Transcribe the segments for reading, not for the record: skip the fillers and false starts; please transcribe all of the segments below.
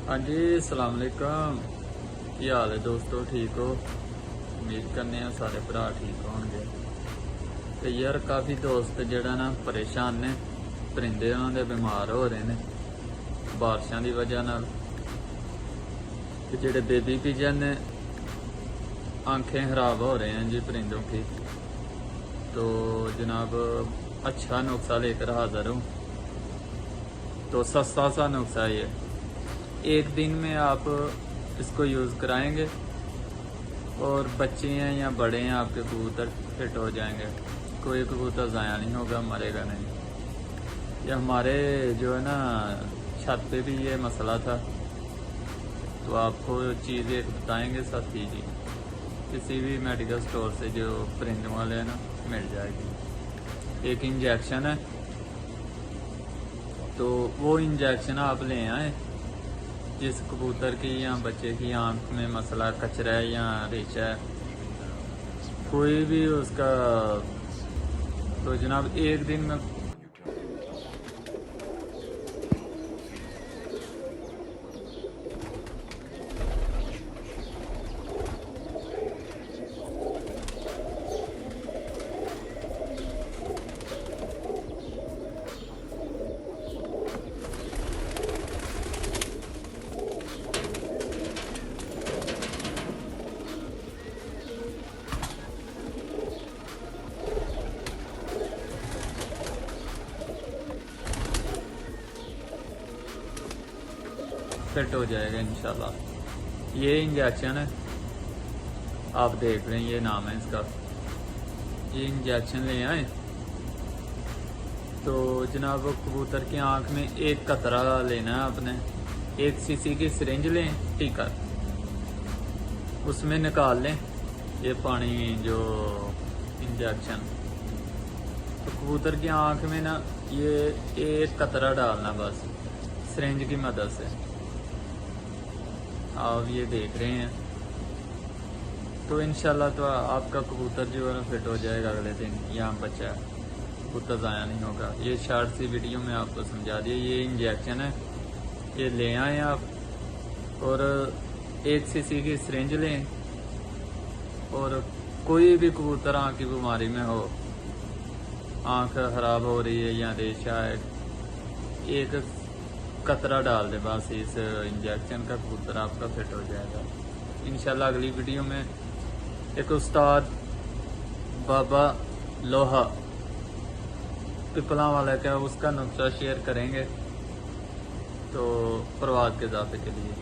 हाँ जी, अस्सलाम वालेकुम। की हाल है दोस्तों, ठीक हो? उम्मीद करने सारे भरा ठीक होंगे। तो यार काफ़ी दोस्त जड़ा ना परेशान ने, परिंदे उन्होंने बीमार हो रहे हैं बारिशों की वजह नाल। ते जेड़े बेबी पिजन ने आंखें खराब हो रहे हैं जी परिंदों की। तो जनाब अच्छा नुस्खा लेकर हाज़िर हूँ। तो सस्ता सा नुस्खा ये, एक दिन में आप इसको यूज़ कराएंगे और बच्चे हैं या बड़े हैं आपके कबूतर फिट हो जाएंगे। कोई कबूतर ज़ाया नहीं होगा, मरेगा नहीं। ये हमारे जो है ना छत पे भी ये मसला था। तो आपको चीज़ एक बताएंगे साथी जी, किसी भी मेडिकल स्टोर से जो परिंदों वाले हैं ना मिल जाएगी। एक इंजेक्शन है, तो वो इंजेक्शन आप ले आए। जिस कबूतर की या बच्चे की आंख में मसला कचरा है या रेशा है, कोई भी उसका, तो जनाब एक दिन में फिट हो जाएगा इंशाल्लाह। ये इंजेक्शन है, आप देख रहे हैं, ये नाम है इसका। ये इंजेक्शन ले आए तो जनाब कबूतर की आंख में एक कतरा लेना है आपने। 1 सीसी की सिरिंज लें, टीका उसमें निकाल लें ये पानी जो इंजेक्शन। तो कबूतर की आंख में ना ये एक कतरा डालना बस, सिरिंज की मदद से। आप ये देख रहे हैं। तो इंशाल्लाह तो आपका कबूतर जो है ना फिट हो जाएगा अगले दिन। यहाँ बच्चा कबूतर ज़ाया नहीं होगा। ये शॉर्ट सी वीडियो में आपको समझा दिया। ये इंजेक्शन है, ये ले आए आप, और 1 सीसी की सिरिंज लें। और कोई भी कबूतर आँख की बीमारी में हो, आँख खराब हो रही है या रेशा है, एक कतरा डाल दे बस इस इंजेक्शन का, कबूतर आपका फिट हो जाएगा इंशाल्लाह। अगली वीडियो में एक उस्ताद बाबा लोहा पिपला वाला का उसका नुस्खा शेयर करेंगे, तो परवाज़ के इजाफे के लिए।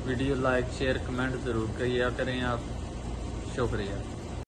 वीडियो लाइक शेयर कमेंट ज़रूर किया करें आप। शुक्रिया।